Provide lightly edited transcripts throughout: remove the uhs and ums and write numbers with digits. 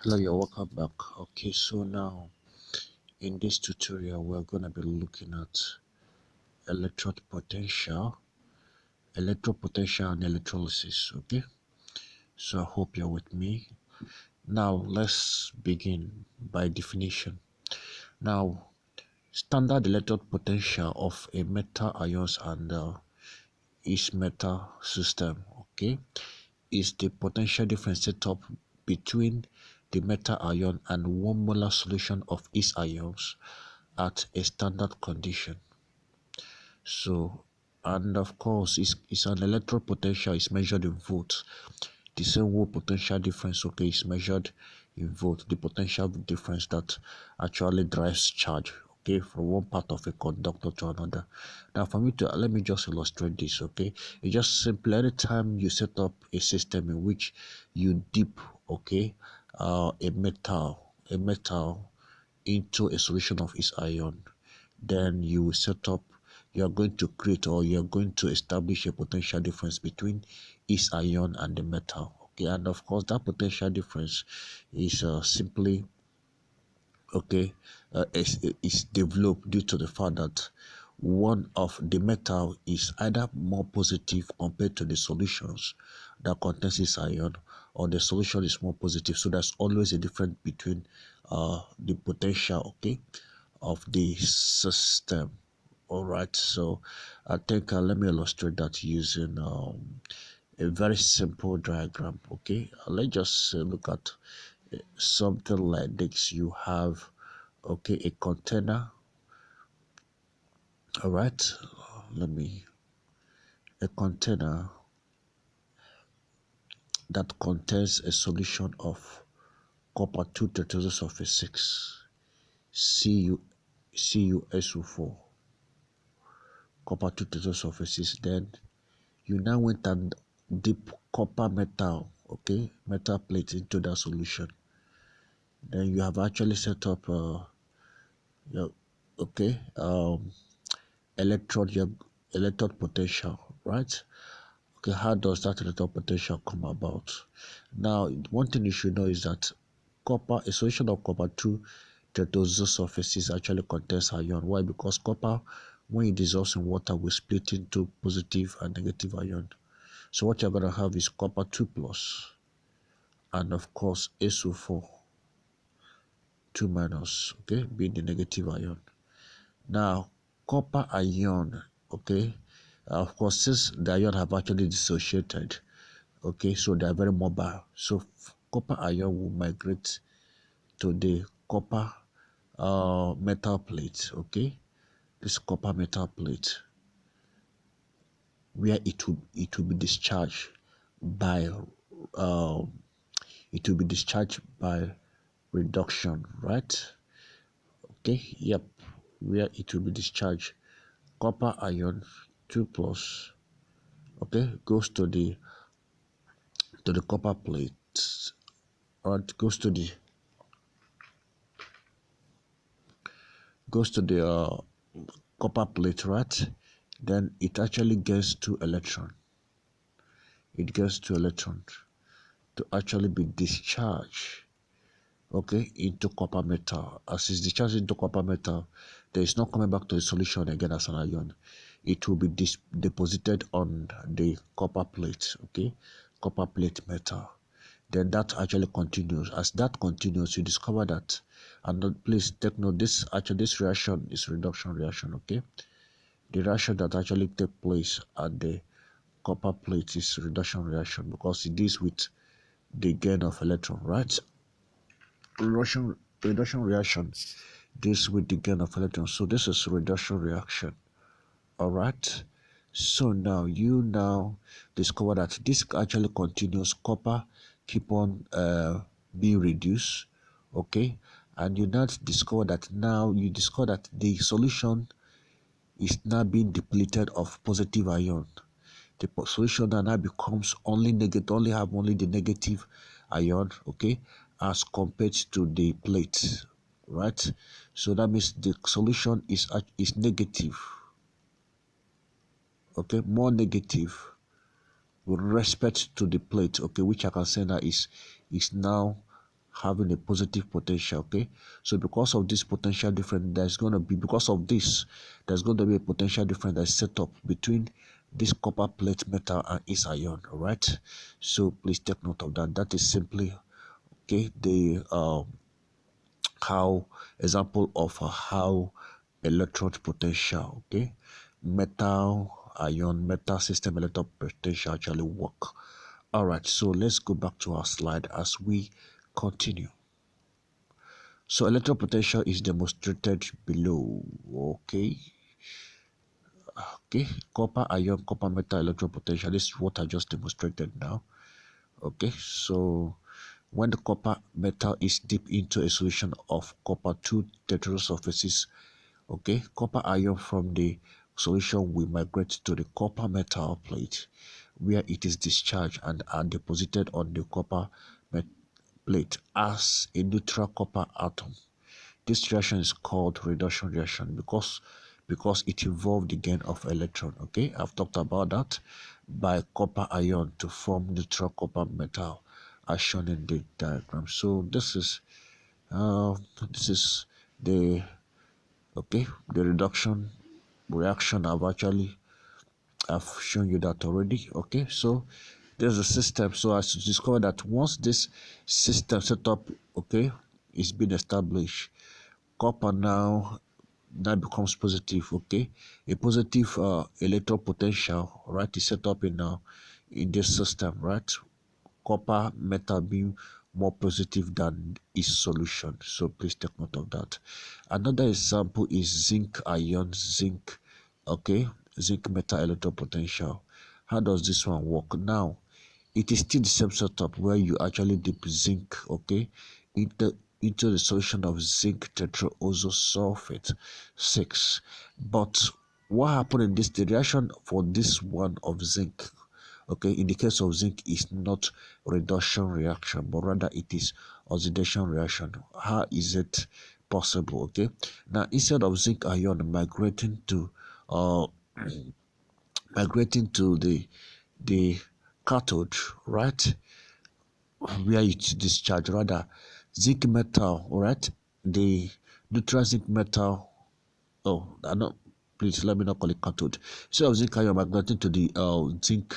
Hello, you're welcome back. Okay, so now in this tutorial, we're going to be looking at electrode potential, and electrolysis. Okay, so I hope you're with me. Now, let's begin by definition. Now, standard electrode potential of a metal ions and its metal system. Okay, is the potential difference set up between the metal ion and 1 molar solution of its ions at a standard condition. So, and of course, it's an electrode potential is measured in volts. The same way potential difference, okay, is measured in volt. The potential difference that actually drives charge, okay, from one part of a conductor to another. Now, for me to let me just illustrate this, okay. It's just simply anytime you set up a system in which you dip, okay, a metal into a solution of its ion, then you will set up, you are going to create, or you are going to establish a potential difference between its ion and the metal. Okay, and of course that potential difference is simply okay is developed due to the fact that one of the metal is either more positive compared to the solutions that contains its ion, or the solution is more positive. So there's always a difference between the potential, okay, of the system. All right, so I think let me illustrate that using a very simple diagram. Okay, let's just look at something like this. You have, okay, a container. All right, let me, a container that contains a solution of copper 2 tetraoxide 6 CuSO4, copper 2 tetraoxide 6. Then you now went and dip copper metal, okay, metal plate into that solution. Then you have actually set up your, okay, electrode, your electrode potential, right? Okay, how does that electrode potential come about? Now, one thing you should know is that copper, a solution of copper 2 tetraoxide actually contains ion. Why? Because copper, when it dissolves in water, will split into positive and negative ion. So what you're going to have is copper 2 plus, and of course SO4 2 minus, okay, being the negative ion. Now, copper ion, okay, of course, since the ion have actually dissociated, okay, so they are very mobile. So copper ion will migrate to the copper metal plate, okay, this copper metal plate, where it will be discharged by it will be discharged by reduction, right? Okay, yep, where it will be discharged. Copper ion 2 plus, okay, goes to the copper plate, or it goes to the copper plate, right? Then it actually gets two electrons. It gets two electrons to actually be discharged, okay, into copper metal. As it's discharged into copper metal, there is not coming back to the solution again as an ion. It will be deposited on the copper plate, okay, copper plate metal. Then that actually continues. As that continues, you discover that, and please take note, this reaction is reduction reaction, okay. The reaction that actually take place at the copper plate is reduction reaction, because it deals with the gain of electron, right? Reduction reaction deals with the gain of electron. So this is reduction reaction. All right. So now you discover that this actually continues. Copper keep on being reduced, okay, and you now discover that the solution is now being depleted of positive ion. The solution now becomes only negative, only the negative ion, okay, as compared to the plate, right? So that means the solution is negative, okay, more negative with respect to the plate, okay, which I can say that is now having a positive potential. Okay, so because of this potential difference, there's going to be, because of this, there's going to be a potential difference that's set up between this copper plate metal and its ion. All right, so please take note of that. That is simply, okay, the how example of how electrode potential, okay, metal ion metal system electrode potential actually work. All right, so let's go back to our slide as we continue. So electrode potential is demonstrated below. Okay, okay, copper ion copper metal electrode potential, this is what I just demonstrated now. Okay, so when the copper metal is dipped into a solution of copper 2 tetraeder surfaces, okay, copper ion from the solution will migrate to the copper metal plate, where it is discharged and are deposited on the copper plate as a neutral copper atom. This reaction is called reduction reaction because it involved the gain of electron. Okay, I've talked about that, by copper ion to form neutral copper metal as shown in the diagram. So this is the, okay, the reduction reaction. I've shown you that already. Okay, so there's a system. So I discovered that once this system setup, okay, is being established, copper now becomes positive. Okay, a positive electrode potential, right, is set up in this system, right? Copper metal being more positive than its solution. So please take note of that. Another example is zinc ion, zinc, okay, zinc metal electrode potential. How does this one work? Now, it is still the same setup where you actually dip zinc, okay, into the solution of zinc tetraoxo sulfate 6. But what happened in this, the reaction for this one of zinc, okay, in the case of zinc, is not reduction reaction, but rather it is oxidation reaction. How is it possible? Okay, now instead of zinc ion migrating to migrating to the cathode, right, where it discharge, rather zinc metal, all right, the neutral zinc metal, oh, I know, please let me not call it cathode. Instead of zinc ion migrating to the zinc,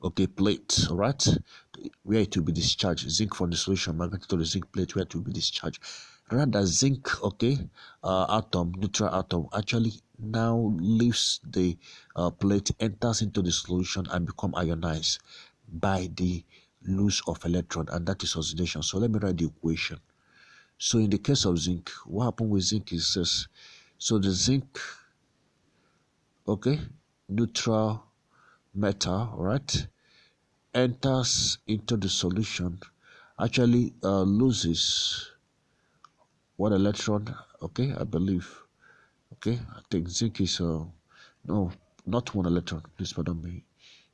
okay, plate, all right, where it will be discharged, zinc from the solution migrating to the zinc plate where it will be discharged, rather zinc, okay, atom, neutral atom, actually now leaves the plate, enters into the solution and become ionized by the loss of electron, and that is oxidation. So let me write the equation. So in the case of zinc, what happened with zinc is this. So the zinc, okay, neutral metal, right, enters into the solution, actually loses one electron, okay, I believe, okay, I think zinc is no, not one electron, please pardon me.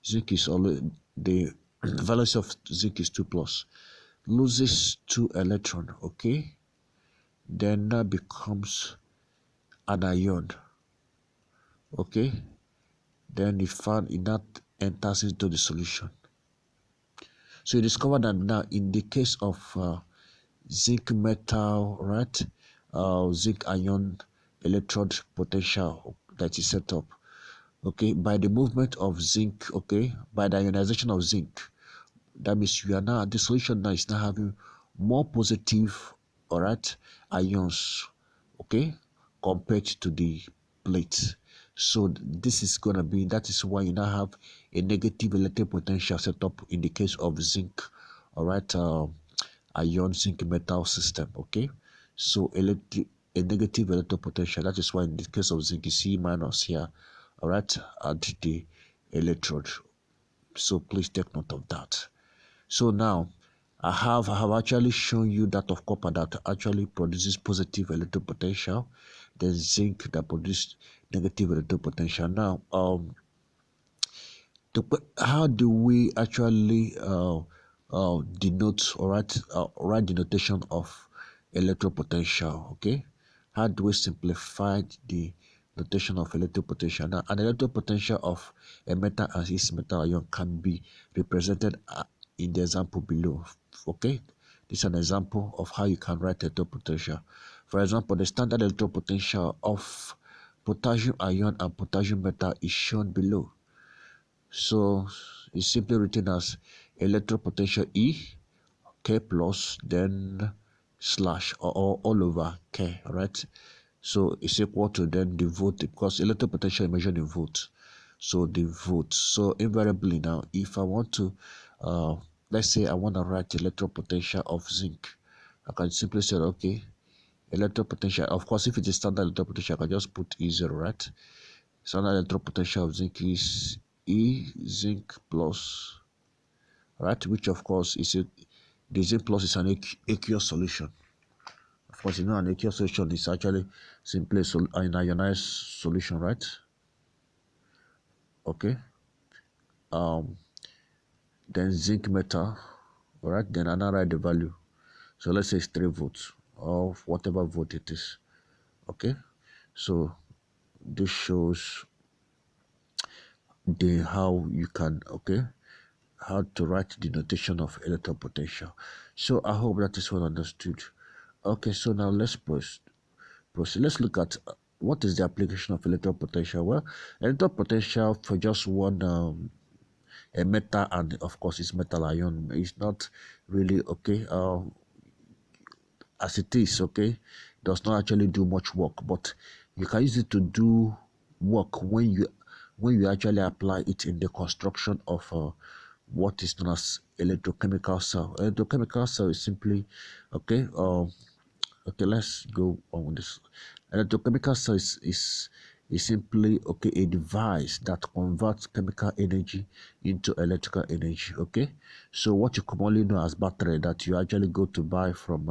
Zinc is always, the valence of zinc is 2 plus, loses 2 electron, okay, then that becomes an ion, okay, then it found in that enters into the solution. So you discover that now in the case of zinc metal, right, zinc ion electrode potential that is set up, okay, by the movement of zinc, okay, by the ionization of zinc, that means you are now, the solution now is now having more positive, all right, ions, okay, compared to the plate. So this is going to be, that is why you now have a negative electric potential set up in the case of zinc, all right, ion zinc metal system. Okay, so a negative electric potential, that is why in the case of zinc you see minus here, all right, at the electrode. So please take note of that. So now I have actually shown you that of copper that actually produces positive electric potential, then zinc that produces negative electric potential. Now, how do we actually denote, all right, write the notation of electric potential? Okay, how do we simplify the notation of electric potential? Now, an electric potential of a metal and its metal ion can be represented in the example below. Okay, This is an example of how you can write electrode potential. For example, the standard electrode potential of potassium ion and potassium metal is shown below. So it's simply written as electrode potential E K plus then slash or all over K, right? So it's equal to then the volt, because electrode potential is measured in volts. So the volts. So invariably now, if I want to, let's say I want to write electrode potential of zinc, I can simply say, okay, electrode potential. Of course, if it is standard electrode potential, I can just put E0, right? Standard electrode potential of zinc is E zinc plus, right? Which of course is the zinc plus is an aqueous solution. Of course, you know, an aqueous solution is actually simply an ionized solution, right? Okay. Then zinc metal, all right? Then I now write the value. So let's say it's 3 volts or whatever volt it is. Okay. So this shows the how you can, okay, how to write the notation of electrode potential. So I hope that is well understood. Okay, so now let's proceed. Let's look at what is the application of electrode potential. Well, electrode potential for just one a metal, and of course it's metal ion, is not really okay as it is, okay, does not actually do much work, but you can use it to do work when you actually apply it in the construction of what is known as electrochemical cell. Electrochemical cell is simply, okay, okay, let's go on with this. Electrochemical cell is simply, okay, a device that converts chemical energy into electrical energy. Okay, so what you commonly know as battery that you actually go to buy from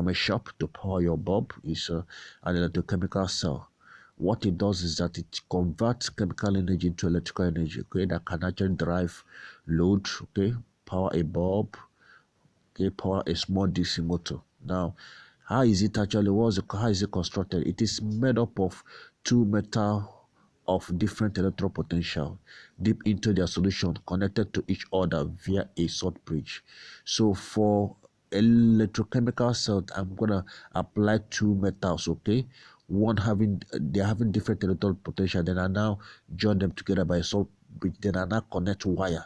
a shop to power your bulb is an electrochemical cell. What it does is that it converts chemical energy into electrical energy, okay, that can actually drive load, okay, power a bulb, okay, power a small DC motor. Now, how is it actually, how is it constructed? It is made up of two metal of different electrode potential deep into their solution, connected to each other via a salt bridge. So for electrochemical cell, I'm gonna apply two metals, okay, one having, they're having different electrode potential, then I now join them together by a salt bridge, then I now connect wire,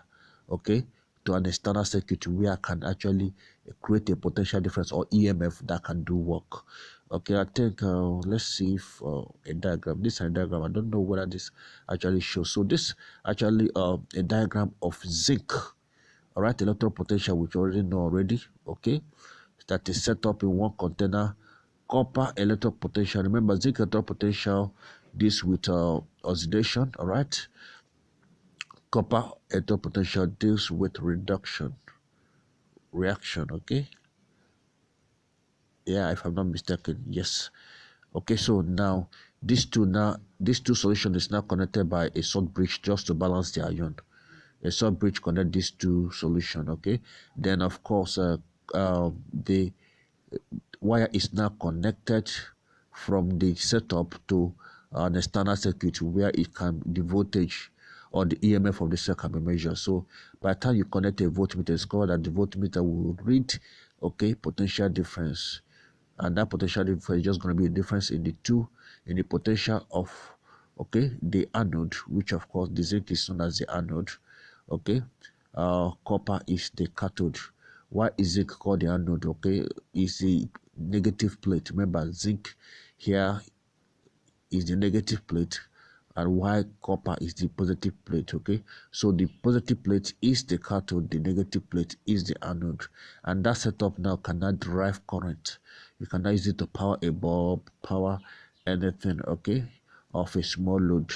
okay, to an external circuit where I can actually create a potential difference or EMF that can do work. Okay, I think let's see if a diagram. This is a diagram. I don't know whether this actually shows. So this actually a diagram of zinc. All right, electrode potential, which you already know already. Okay, that is set up in one container. Copper electrode potential. Remember, zinc electrode potential this with oxidation. All right. Copper electrode potential deals with reaction. Okay, yeah, if I'm not mistaken, yes. Okay, so now these two solution is now connected by a salt bridge just to balance the ion. A salt bridge connect these two solution. Okay, then of course the wire is now connected from the setup to an external circuit where it can, the voltage or the EMF of the cell can be measured. So by the time you connect a voltmeter, it's called that the voltmeter will read, okay, potential difference, and that potential difference is just going to be a difference in the potential of, okay, the anode, which of course the zinc is known as the anode, okay, copper is the cathode. Why is zinc called the anode? Okay, is the negative plate. Remember, zinc here is the negative plate, and why copper is the positive plate. Okay, so the positive plate is the cathode, the negative plate is the anode, and that setup now cannot drive current. You cannot use it to power a bulb, power anything, okay, of a small load.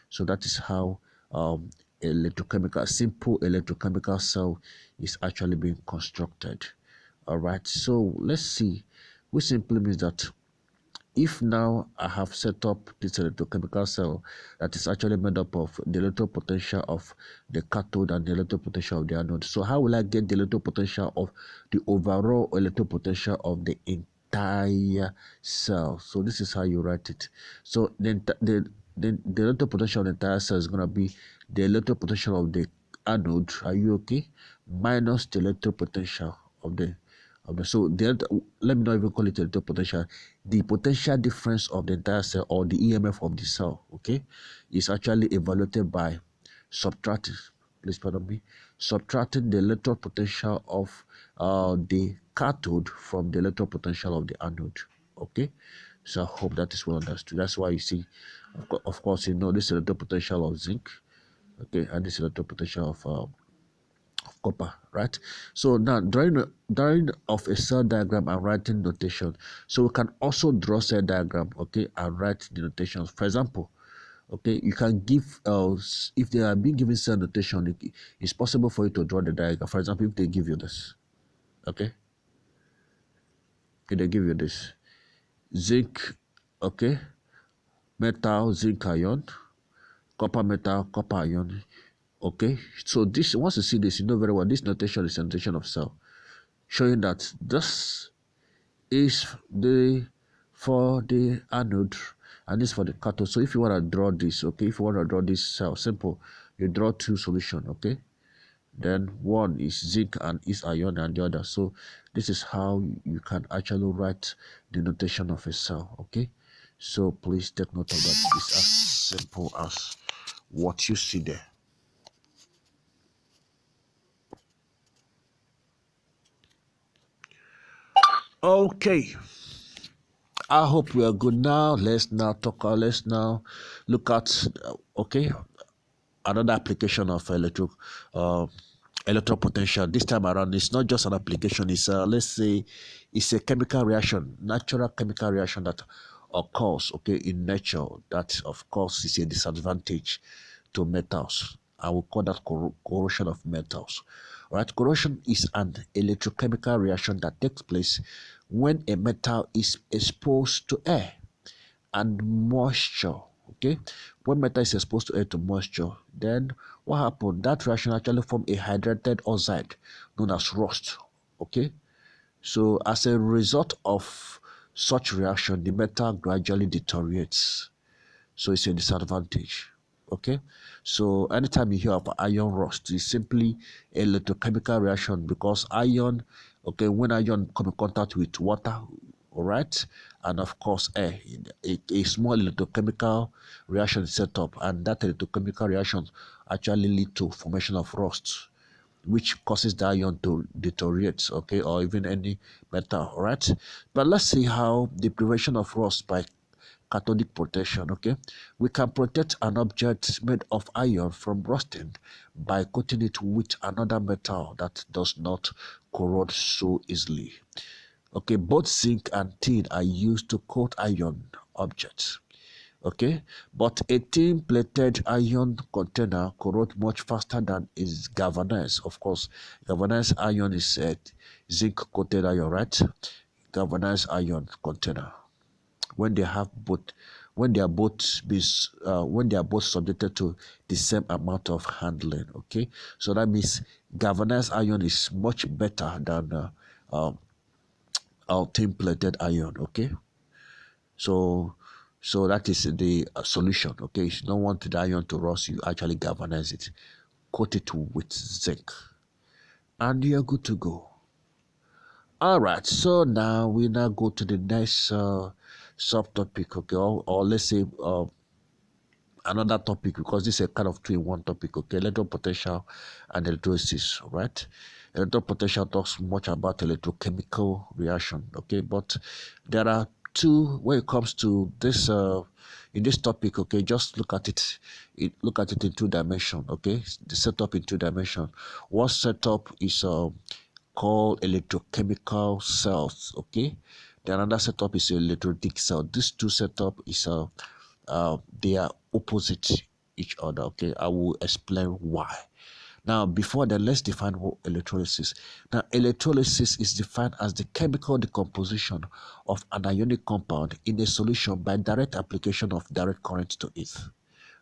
So that is how simple electrochemical cell is actually being constructed. All right, so let's see, which simply means that if now I have set up this electrochemical cell that is actually made up of the electrode potential of the cathode and the electrode potential of the anode, so how will I get the electrode potential of the overall electrode potential of the entire cell? So this is how you write it. So then the electrode potential of the entire cell is going to be the electrode potential of the anode. Are you okay? minus the electric potential of the so let me not even call it electric potential. The potential difference of the entire cell, or the EMF of the cell, okay, is actually evaluated by subtracting, please pardon me, subtracting the electric potential of the cathode from the electric potential of the anode. Okay, so I hope that is well understood. That's why you see, of course, you know, this is electric potential of zinc, okay, and this is electric potential of copper, right? So now drawing of a cell diagram and writing notation. So we can also draw cell diagram, okay, and write the notations. For example, okay, you can give if they are being given cell notation, it's possible for you to draw the diagram. For example, if they give you this, okay, if they give you this zinc, okay, metal, zinc ion, copper metal, copper ion, okay. So this, once you see this, you know very well this notation is a notation of cell, showing that this is the for the anode and this for the cathode. So if you want to draw this, okay, if you want to draw this cell, simple, you draw two solution, okay, then one is zinc and is ion and the other. So this is how you can actually write the notation of a cell, okay. So please take note of that. It's as simple as what you see there. Okay, I hope we are good now. Let's now talk. Let's now look at okay, another application of electro potential. This time around, it's not just an application. It's let's say it's a chemical reaction, natural chemical reaction that occurs, okay, in nature. That of course is a disadvantage to metals. I will call that corrosion of metals. All right, corrosion is an electrochemical reaction that takes place when a metal is exposed to air and moisture. Okay, when metal is exposed to air to moisture, then what happened? That reaction actually form a hydrated oxide known as rust. Okay, so as a result of such reaction, the metal gradually deteriorates. So it's a disadvantage. Okay, so anytime you hear of iron rust, it's simply a electrochemical reaction because iron, okay, when iron come in contact with water, all right, and of course air, a small electrochemical reaction is set up, and that electrochemical reaction actually lead to formation of rust, which causes the iron to deteriorate, okay, or even any metal, all right. But let's see how the prevention of rust by cathodic protection, okay. We can protect an object made of iron from rusting by coating it with another metal that does not corrode so easily. Okay, both zinc and tin are used to coat iron objects, okay, but a tin plated iron container corrodes much faster than is galvanized. Of course, galvanized iron is zinc coated iron, right? Galvanized iron container, when they have both, when they are both when they are both subjected to the same amount of handling, okay. So that means galvanized iron is much better than our tin plated iron, okay. So that is the solution, okay. If you don't want the iron to rust, you actually galvanize it, coat it with zinc, and you're good to go. All right, so now we now go to the next subtopic, okay, or let's say another topic, because this is a kind of two-in-one topic, okay. Electron potential and electrolysis, right? Electron potential talks much about electrochemical reaction, okay, but there are two when it comes to this in this topic, okay. Just look at it, look at it in two dimension, okay. The setup in two dimension. One setup is called electrochemical cells, okay. The another setup is electrolytic cell. These two setup is they are opposite each other, okay. I will explain why. Now before that, let's define what electrolysis. Now electrolysis is defined as the chemical decomposition of an ionic compound in a solution by direct application of direct current to it,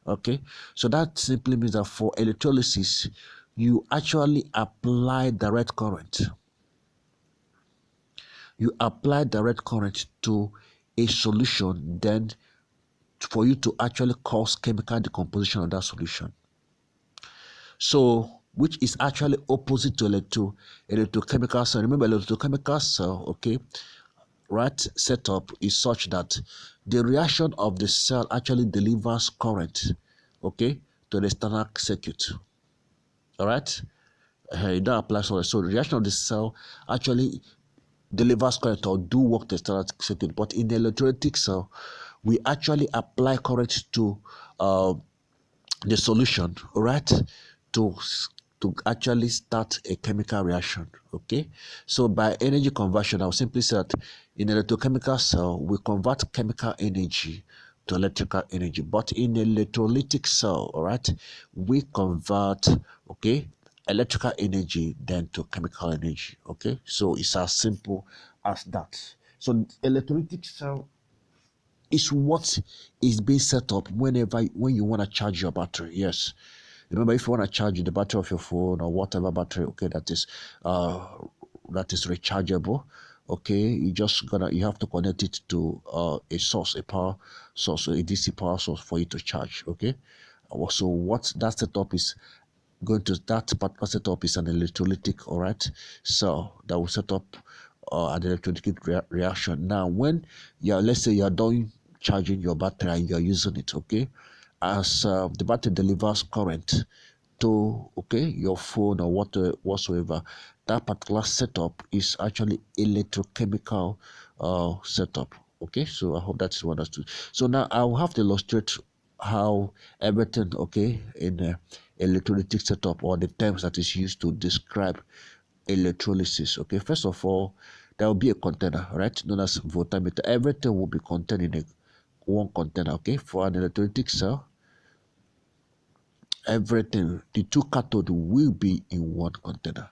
okay. So that simply means that for electrolysis you actually apply direct current, you apply direct current to a solution, then for you to actually cause chemical decomposition of that solution. So which is actually opposite to electrochemical cell. Remember, electrochemical cell, okay, right, setup is such that the reaction of the cell actually delivers current, okay, to the external circuit. All right, it don't apply. So the reaction of the cell actually delivers current or do work to external circuit. But in the electrolytic cell, we actually apply current to the solution, all right, to actually start a chemical reaction. Okay, so by energy conversion, I'll simply say that in electrochemical cell we convert chemical energy to electrical energy, but in electrolytic cell, all right, we convert, okay, electrical energy then to chemical energy. Okay, so it's as simple as that. So electrolytic cell is what is being set up when you want to charge your battery. Yes, remember, if you want to charge the battery of your phone or whatever battery, okay, that is rechargeable, okay, you have to connect it to a source, a power source, a DC power source for you to charge. Okay, so what that setup is going to, that particular setup is an electrolytic, all right, so that will set up an electrolytic reaction. Now when let's say you're done charging your battery and you're using it, okay, as the battery delivers current to, okay, your phone or whatsoever, that particular setup is actually electrochemical setup. Okay, so I hope that's understood. So now I'll have to illustrate how everything, okay, in electrolytic setup, or the terms that is used to describe electrolysis. Okay, first of all, there will be a container, right, known as voltmeter. Everything will be contained in one container. Okay, for an electrolytic cell, everything, the two cathode will be in one container.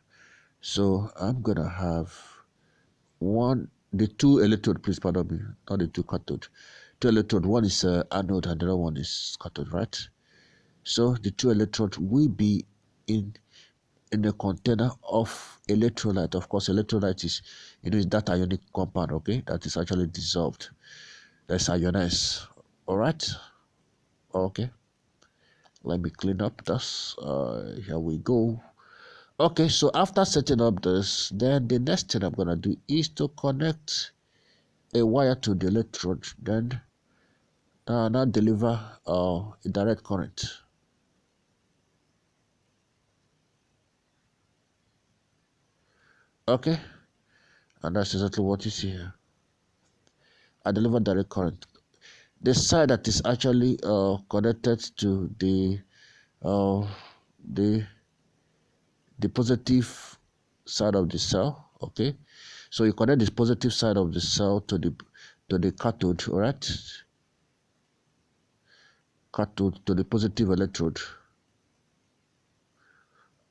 So I'm gonna have the two electrode, please pardon me, not the two cathode. Two electrode, one is anode and the other one is cathode, right? So the two electrodes will be in a container of electrolyte. Of course, electrolyte is, is that ionic compound, okay, that is actually dissolved. That's ionized. All right. Okay. Let me clean up this. Here we go. Okay, so after setting up this, then the next thing I'm gonna do is to connect a wire to the electrode, then now deliver a direct current. Okay, and that's exactly what you see here. I deliver direct current. The side that is actually connected to the the positive side of the cell. Okay, so you connect the positive side of the cell to the cathode, all right, cathode to the positive electrode.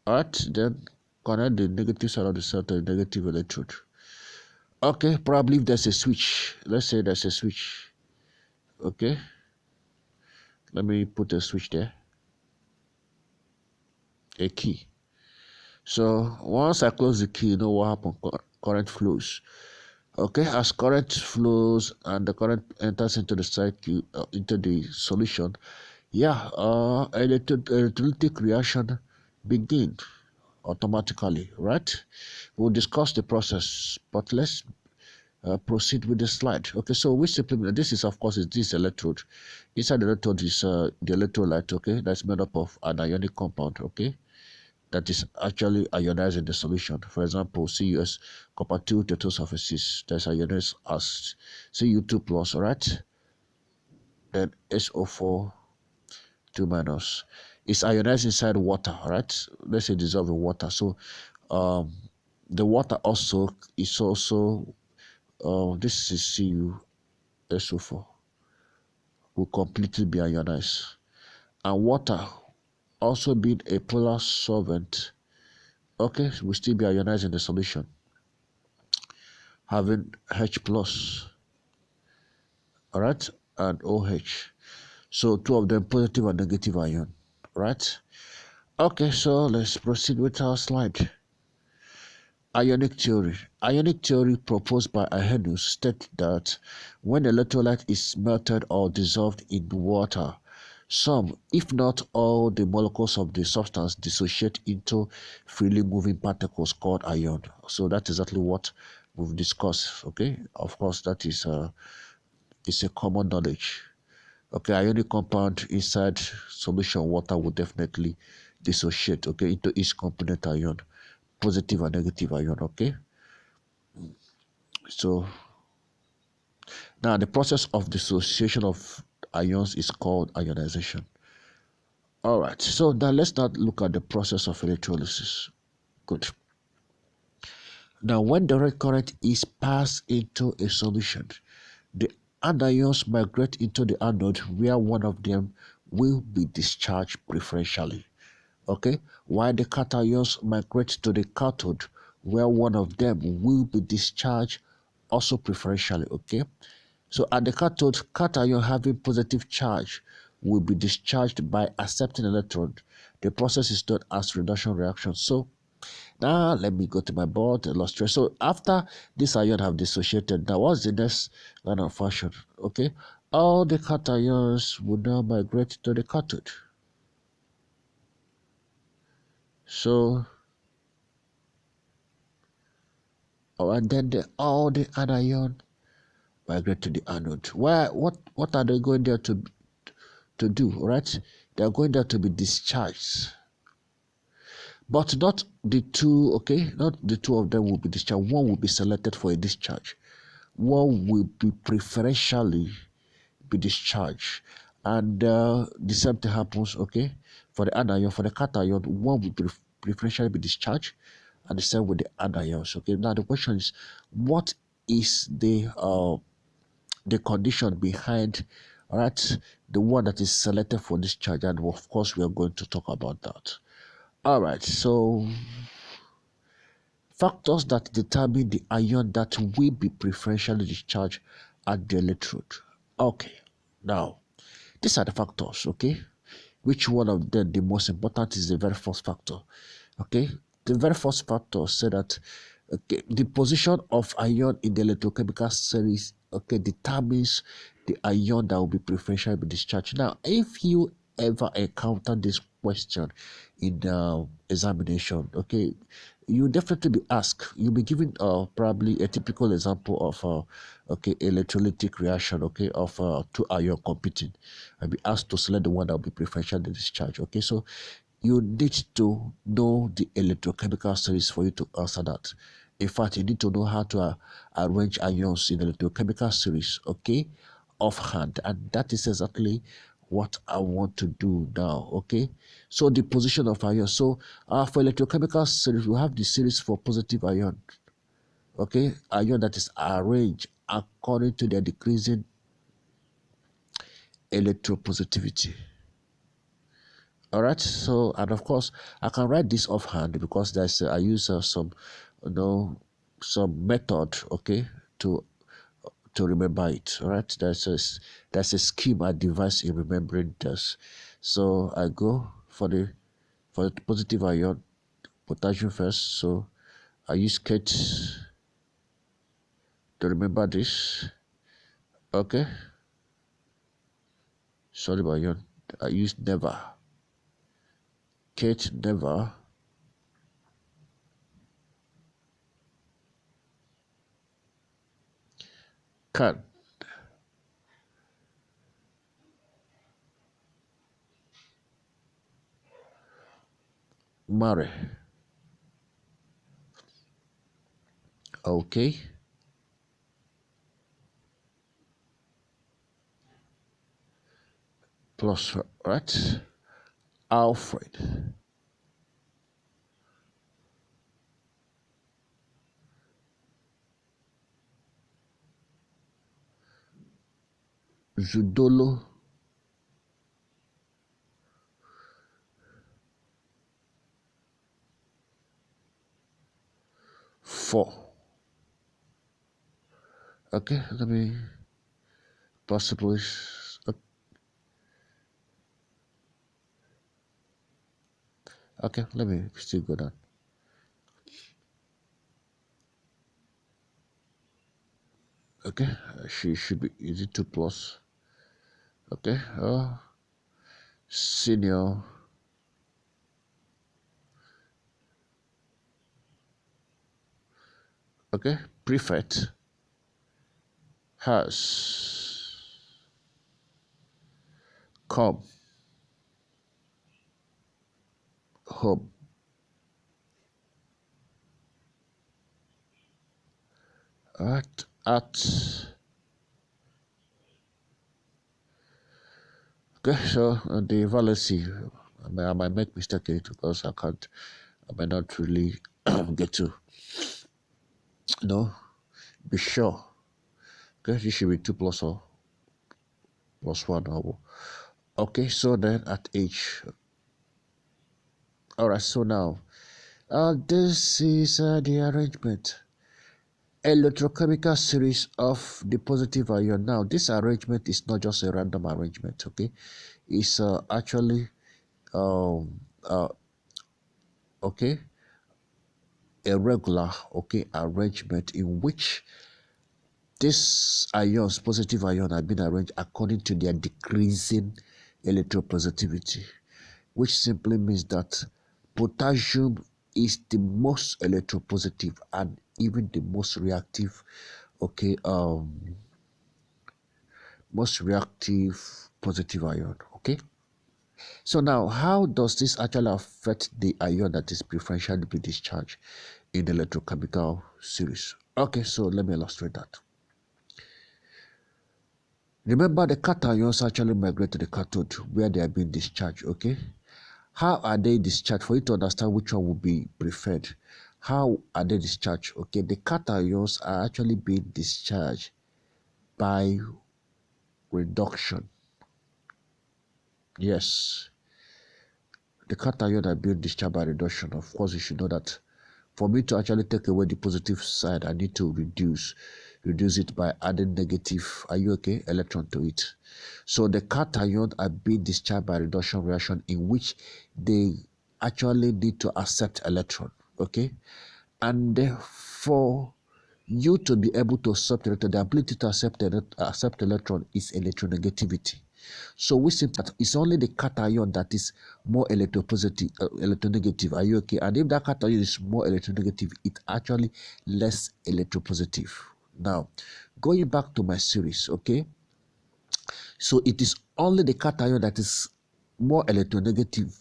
All right, then connect the negative side of the cell to the negative electrode. Okay, probably if there's a switch, let's say there's a switch. Okay, let me put a switch there, a key. So once I close the key, you know what happens? Current flows. Okay, as current flows and the current enters into the circuit, into the solution, yeah, electrolytic reaction begin automatically, right? We'll discuss the process, but let's proceed with the slide. Okay, so we simply, this is, of course, is this electrode. Inside the electrode is the electrolyte, okay, that's made up of an ionic compound, okay, that is actually ionized in the solution. For example, CuS copper 2 tetrasulfur that's ionized as Cu2 plus, all right, then SO4 2 minus. It's ionized inside water, all right, let's say dissolved in water. So the water also is also this is CuSO4 will completely be ionized, and water also being a polar solvent, okay, will still be ionized in the solution, having H plus, all right, and OH. So two of them positive and negative ion, right? Okay, so let's proceed with our slide. Ionic theory. Ionic theory proposed by Arrhenius states that when electrolyte is melted or dissolved in water, Some, if not all, the molecules of the substance dissociate into freely moving particles called ion. So that's exactly what we've discussed. Okay, of course, that is it's a common knowledge. Okay, ionic compound inside solution water will definitely dissociate, okay, into each component ion, positive and negative ion. Okay, so now the process of dissociation of ions is called ionization. All right, so now let's not look at the process of electrolysis. Good. Now, when direct current is passed into a solution, the anions migrate into the anode where one of them will be discharged preferentially. Okay, while the cations migrate to the cathode where one of them will be discharged also preferentially. Okay, so at the cathode, cation having positive charge will be discharged by accepting electron. The process is known as reduction reaction. So now let me go to my board and illustrate. So after this ion have dissociated, now what's the next line of function? Okay, all the cations will now migrate to the cathode. So and then all the anion migrate to the anode. What are they going there to do? Right? They are going there to be discharged. But not the two, okay? Not the two of them will be discharged. One will be selected for a discharge. One will be preferentially be discharged. And the same thing happens, okay? For the anion, for the cation, one will preferentially be discharged, and the same with the anions. Okay. Now the question is, what is the condition behind, all right, the one that is selected for discharge? And of course, we are going to talk about that. All right. So factors that determine the ion that will be preferentially discharged at the electrode. Okay. Now these are the factors, okay? Which one of them the most important is the very first factor, okay? The very first factor said that, okay, the position of ion in the electrochemical series, okay, determines the ion that will be preferentially discharged. Now, if you ever encounter this question in the examination, okay, you definitely be asked, you'll be given probably a typical example of okay, electrolytic reaction, okay, of two ion competing, and be asked to select the one that will be preferentially discharged. Okay, so you need to know the electrochemical series for you to answer that. In fact, you need to know how to arrange ions in electrochemical series, okay, offhand, and that is exactly what I want to do now. Okay, so the position of ion. So for electrochemical series, we have the series for positive ion, okay, ion that is arranged according to their decreasing electropositivity. All right, so and of course I can write this offhand because there's I use some, you know, some method, okay, to remember it. All right, there's a scheme I devised in remembering this. So I go for the positive ion, potassium first. So I use Kate to remember this. Okay, sorry about ion. I use never. Kate never. Can marry. Okay, plus, right, Alfred. Zudolo 4. Okay, let me possibly. Okay, let me still go down. Okay, she should be. Is it 2 plus? Okay, senior prefect has come home at so the vacancy, I might make mistake in it because I might not really get to be sure. This should be 2 plus or plus 1 or so then at H. Alright, so now this is the arrangement. Electrochemical series of the positive ion. Now this arrangement is not just a random arrangement, it's actually a regular arrangement in which these ions, positive ions, have been arranged according to their decreasing electropositivity, which simply means that potassium is the most electropositive and even the most reactive, most reactive positive ion. So now, how does this actually affect the ion that is preferentially be discharged in the electrochemical series? So let me illustrate that. Remember, the cations actually migrate to the cathode where they are being discharged, How are they discharged? For you to understand which one will be preferred, how are they discharged? The cations are actually being discharged by reduction. Yes, the cations are being discharged by reduction. Of course, you should know that for me to actually take away the positive side, I need to reduce it by adding negative, electron to it. So the cations are being discharged by reduction reaction in which they actually need to accept electron, and for you to be able to accept electron, the ability to accept electron is electronegativity. So we see that it's only the cation that is more electropositive, electronegative. Are you okay? And if that cation is more electronegative, it's actually less electropositive. Now, going back to my series, so it is only the cation that is more electronegative,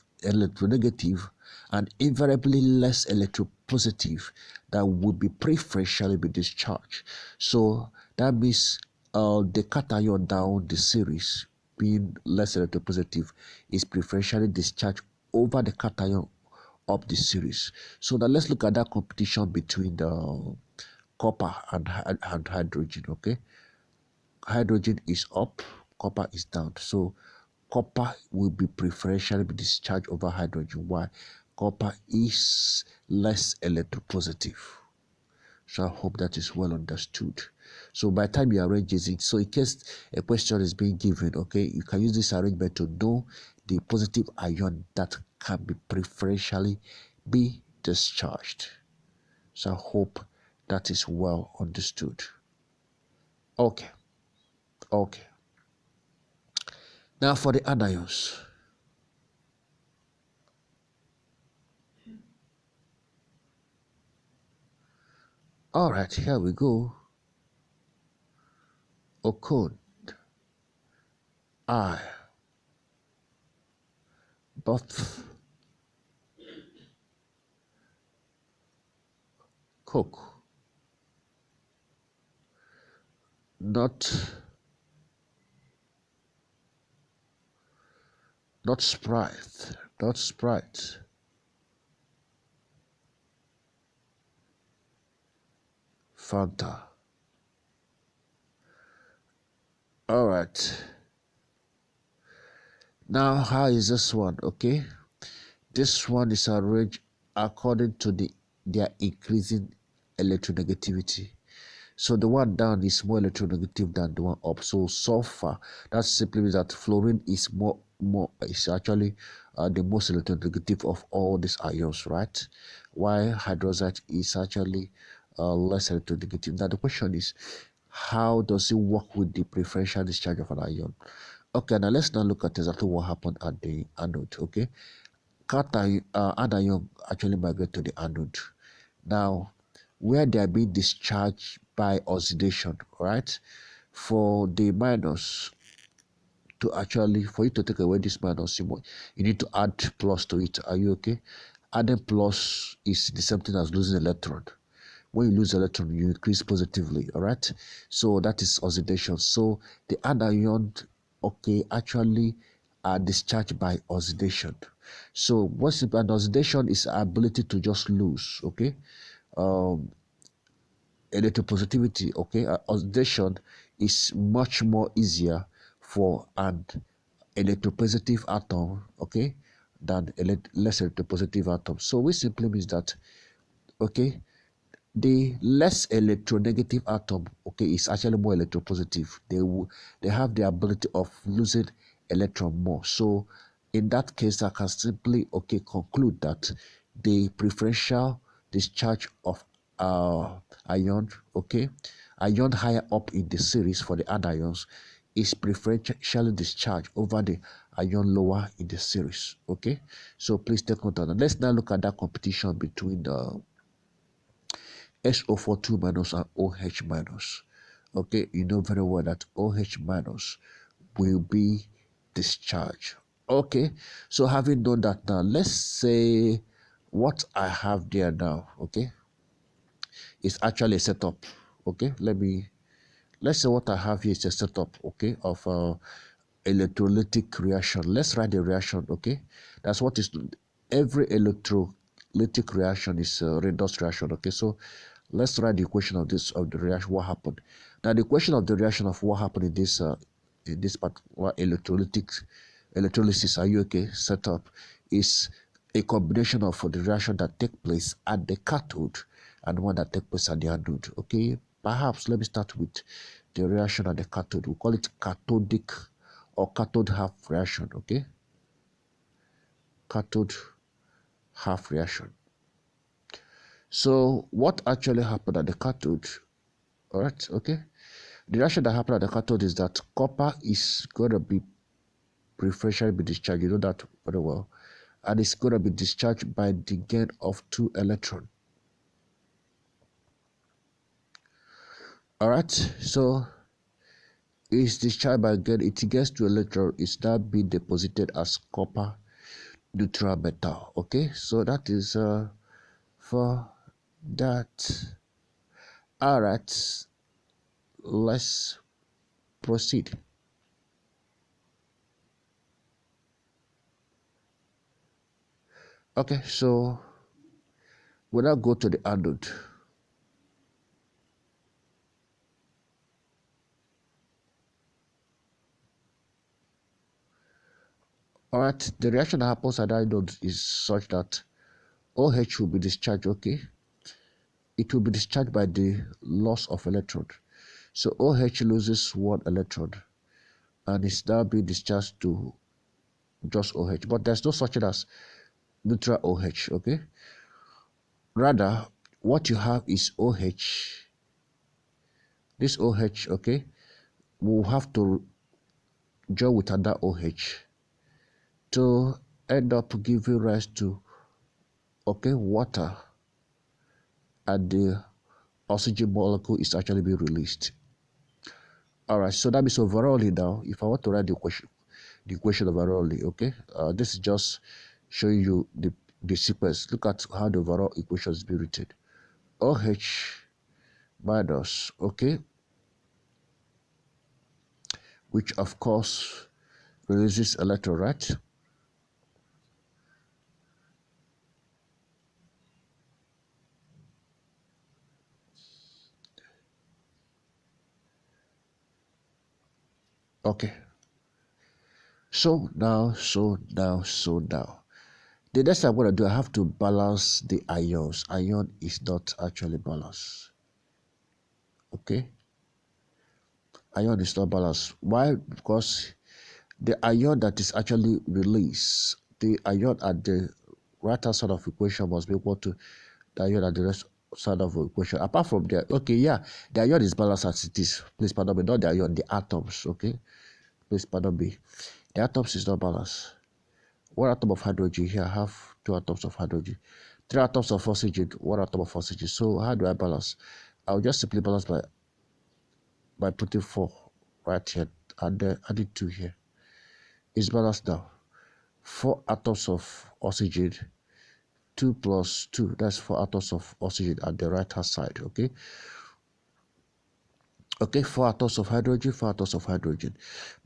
and invariably less electropositive that would be preferentially be discharged. So that means the cation down the series being less electropositive is preferentially discharged over the cation up the series. So now let's look at that competition between the copper and hydrogen. Hydrogen is up, copper is down. So copper will be preferentially be discharged over hydrogen. Why? Copper is less electropositive. So I hope that is well understood. So by the time you arrange it, so in case a question is being given, you can use this arrangement to know the positive ion that can be preferentially be discharged. So I hope that is well understood. Okay. Now for the anions. All right, here we go. Ocone, I, both, Coke, not Sprite, Fanta. All right. Now, how is this one? This one is arranged according to their increasing electronegativity. So the one down is more electronegative than the one up. So sulfur, that simply means that fluorine is is actually the most electronegative of all these ions, right? While hydroxide is actually less electronegative. Now the question is, how does it work with the preferential discharge of an ion? Okay, now let's now look at exactly what happened at the anode. Okay, anion actually migrate to the anode. Now, where they are being discharged by oxidation, right? For the minus to actually, for you to take away this minus, you need to add plus to it. Are you okay? Adding plus is the same thing as losing electron. When you lose electron, you increase positively, all right? So that is oxidation. So the anion, okay, actually are discharged by oxidation. So what's an oxidation is ability to just lose, okay? Um, Electropositivity, okay? Oxidation is much more easier for an electropositive atom, okay, than less electropositive atom. So which simply means that, okay, the less electronegative atom, okay, is actually more electropositive. They have the ability of losing electron more. So in that case, I can simply, okay, conclude that the preferential discharge of ion, okay, ion higher up in the series for the anions is preferentially discharged over the ion lower in the series. Okay, so please take note of that. Let's now look at that competition between the SO42 minus and OH minus. Okay, you know very well that OH minus will be discharged. Okay, so having done that now, let's say what I have there now, okay, is actually a setup. Okay, let's say what I have here is a setup, okay, of electrolytic reaction. Let's write the reaction, okay. That's what is every electrolytic reaction is a redox reaction, okay. So let's write the equation of the reaction, what happened. Now the equation of the reaction of what happened in this particular electrolysis, are you okay, setup is a combination of the reaction that take place at the cathode and one that take place at the anode. Okay, perhaps let me start with the reaction at the cathode. We call it cathodic or cathode half reaction. Okay, cathode half reaction. So what actually happened at the cathode? All right, okay. The reaction that happened at the cathode is that copper is going to be preferentially be discharged. You know that very well, and it's going to be discharged by the gain of 2 electrons. All right, so it's discharged by gain. It gets 2 electrons. It's now being deposited as copper neutral metal. Okay, so that is for that. All right, let's proceed. Okay, so we'll now go to the anode. All right, the reaction that happens at the anode is such that OH will be discharged, okay? It will be discharged by the loss of electron. So OH loses 1 electron and it's now being discharged to just OH. But there's no such thing as neutral OH, okay? Rather, what you have is OH. This OH, okay, will have to join with another OH to end up giving rise to, okay, water, and the oxygen molecule is actually being released. All right, so that means overall now, if I want to write the equation overall, okay, this is just showing you the sequence. Look at how the overall equation is being written. OH minus, okay, which of course releases electron, right? Okay. So now. The next thing I'm going to do, I have to balance the ions. Ion is not actually balanced. Okay. Ion is not balanced. Why? Because the ion that is actually released, the ion at the right hand side of equation must be equal to the ion at the rest side of the equation. Apart from that, okay, yeah, the ion is balanced as it is. Please pardon me, not the ion, the atoms, okay? please pardon me, the atoms is not balanced. One atom of hydrogen, here I have two atoms of hydrogen, three atoms of oxygen, one atom of oxygen. So how do I balance? I'll just simply balance by putting 4 right here and then adding 2 here. It's balanced now. 4 atoms of oxygen, 2 plus 2, that's 4 atoms of oxygen at the right hand side. Okay, 4 atoms of hydrogen, 4 atoms of hydrogen.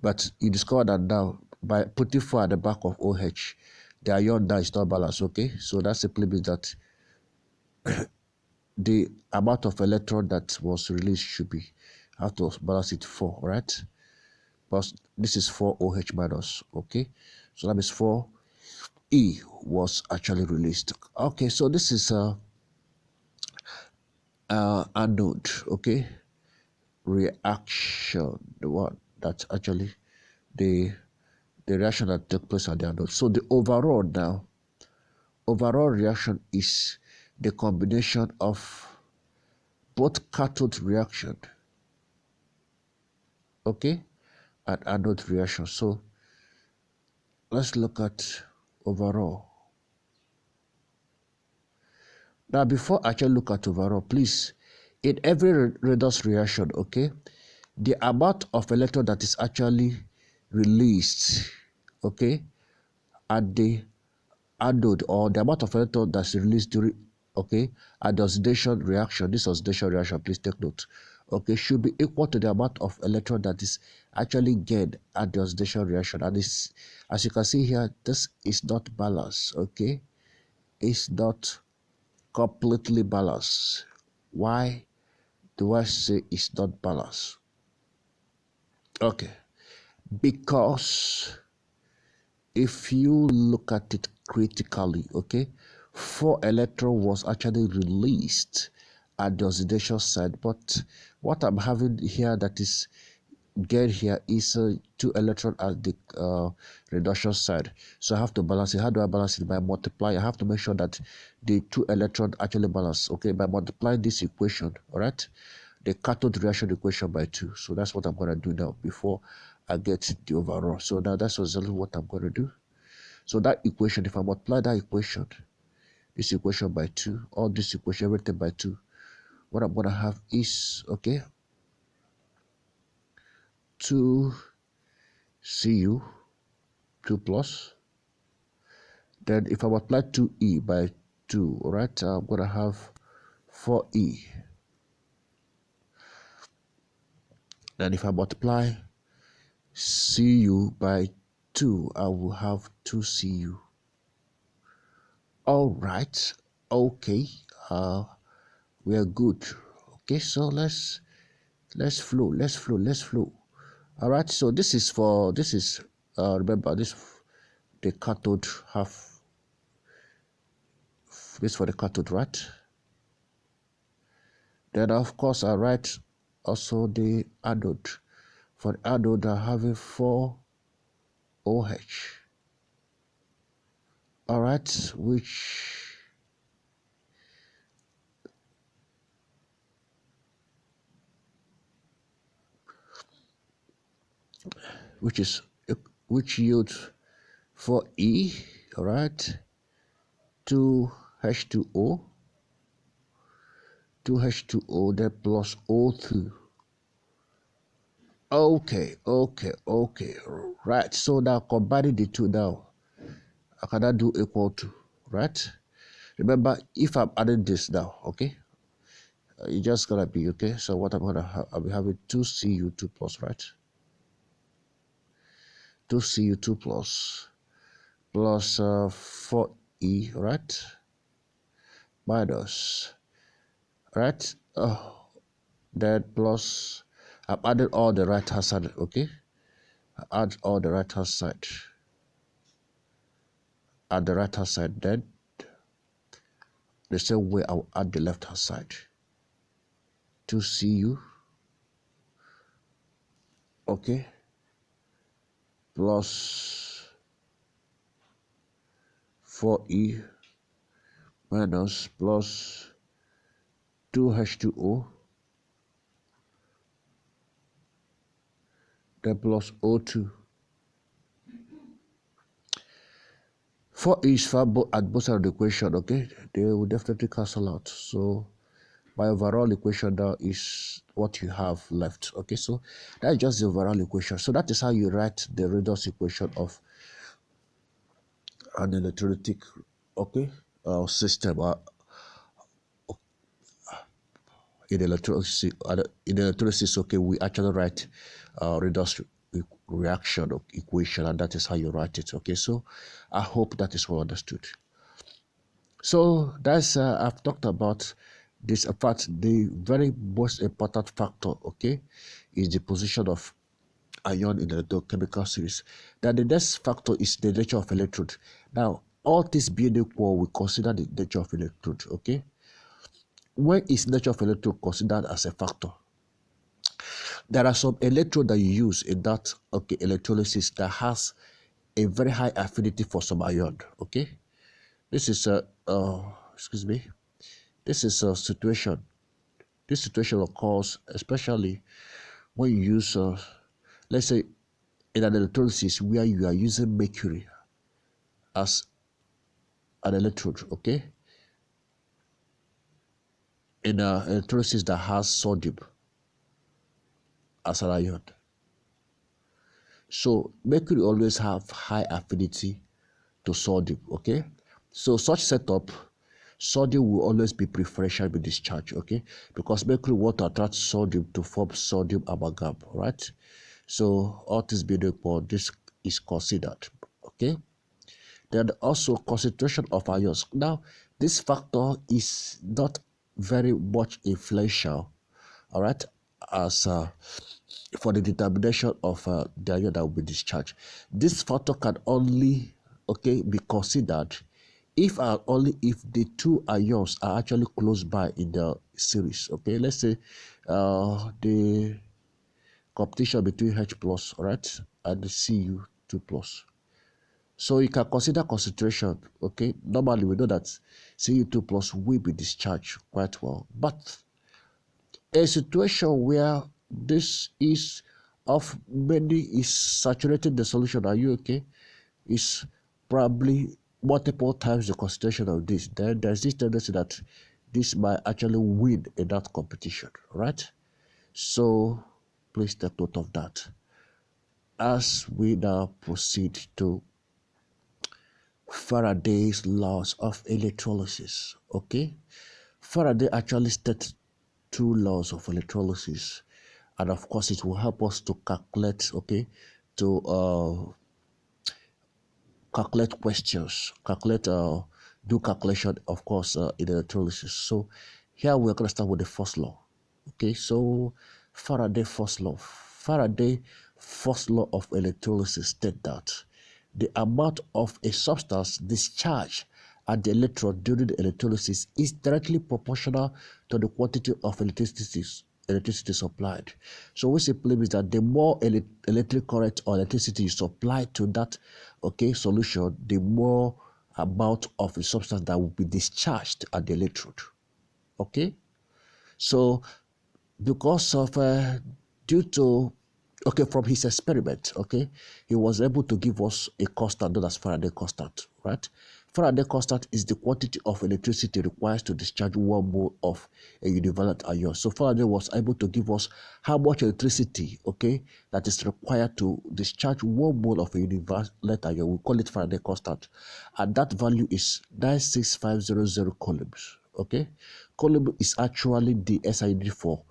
But you discover that now by putting 4 at the back of OH, the ion now is not balanced. Okay, so that simply means that the amount of electron that was released should be, have to balance it 4, right? Because this is 4 OH minus. Okay, so that means 4 E was actually released. Okay, so this is anode. Okay, reaction, the one that's actually the reaction that took place at the anode. So the overall reaction is the combination of both cathode reaction, okay, and anode reaction. So let's look at overall. Now, before I actually look at overall, please, in every redox reaction, okay, the amount of electron that is actually released, okay, at the anode, or the amount of electron that's released during, okay, at the oxidation reaction, this oxidation reaction, please take note, okay, should be equal to the amount of electron that is actually gained at the oxidation reaction. And this, as you can see here, this is not balanced, okay, it's not completely balanced. Why do I say it's not balanced? Okay, because if you look at it critically, okay, 4 electron was actually released at the oxidation side, but what I'm having here that is get here is 2 electron at the reduction side. So I have to balance it. How do I balance it? By multiplying. I have to make sure that the 2 electron actually balance, okay, by multiplying this equation, all right, the cathode reaction equation by 2. So that's what I'm going to do now before I get the overall. So now that's exactly what I'm going to do. So that equation, if I multiply that equation, this equation by 2, or this equation, everything by 2, what I'm going to have is, okay, 2 Cu, 2 plus. Then if I multiply 2E by 2, all right, I'm going to have 4E. Then if I multiply Cu by 2, I will have 2Cu. All right, okay, we are good. Okay, so let's flow. All right, so this is remember this, the cathode half, this for the cathode, right? Then of course I write also the anode. For the anode I have a 4 OH. All right, which yields 4E, all right, 2H2O, 2H2O, then plus O2. Okay, right. So now combining the two now, I cannot do equal to, right? Remember, if I'm adding this now, okay, it's just gonna be, okay. So what I'm gonna have, I'll be having 2Cu2 plus, right? 2Cu2 plus 4E, right? Minus, right? Then plus, I've added all the right hand side, okay? I add all the right hand side. At the right hand side, then the same way I'll add the left hand side. 2Cu, okay, plus 4E minus plus 2H2O, then plus O2. 4 is far at both sides of the equation, okay? They will definitely cancel out. So my overall equation now is what you have left, okay? So that's just the overall equation. So that is how you write the redox equation of an electrolytic, okay, system. In electrolysis, okay, we actually write redox reaction equation, and that is how you write it, okay? So I hope that is well understood. So that's I've talked about this. In fact, the very most important factor, okay, is the position of ion in the electrochemical series. Then the next factor is the nature of electrode. Now, all this being equal, we consider the nature of electrode, okay? When is nature of electrode considered as a factor? There are some electrode that you use in that, okay, electrolysis that has a very high affinity for some ion, okay? This is a excuse me. This is a situation. This situation occurs especially when you use, let's say, in an electrolysis where you are using mercury as an electrode, okay? In an electrolysis that has sodium as an ion. So mercury always have high affinity to sodium, okay? So such setup, sodium will always be preferentially discharged, okay? Because mercury want to attract sodium to form sodium amalgam, right? So all this being equal, this is considered, okay? Then also concentration of ions. Now, this factor is not very much influential, all right, as for the determination of the ion that will be discharged. This factor can only, okay, be considered if and only if the two ions are actually close by in the series, okay? Let's say the competition between H plus, all right, and the Cu2 plus. So you can consider concentration, okay? Normally we know that Cu2 plus will be discharged quite well, but a situation where this is of many is saturating the solution, are you okay? Is probably multiple times the concentration of this. Then there's this tendency that this might actually win in that competition, right? So please take note of that. As we now proceed to Faraday's laws of electrolysis, okay? Faraday actually stated two laws of electrolysis, and of course it will help us to calculate, okay, to calculate questions, do calculation, of course, in electrolysis. So here we're going to start with the first law, okay? So Faraday first law of electrolysis state that the amount of a substance discharged at the electrode during the electrolysis is directly proportional to the quantity of electricity supplied. So what simply means that the more electric current or electricity you supply to that, okay, solution, the more amount of a substance that will be discharged at the electrode, okay? So because of due to, okay, from his experiment, okay, he was able to give us a constant known as Faraday constant, right? Faraday constant is the quantity of electricity required to discharge 1 mole of a univalent ion. So Faraday was able to give us how much electricity, okay, that is required to discharge 1 mole of a univalent ion. We call it Faraday constant, and that value is 96500 coulombs, okay? Coulomb is actually the SI unit for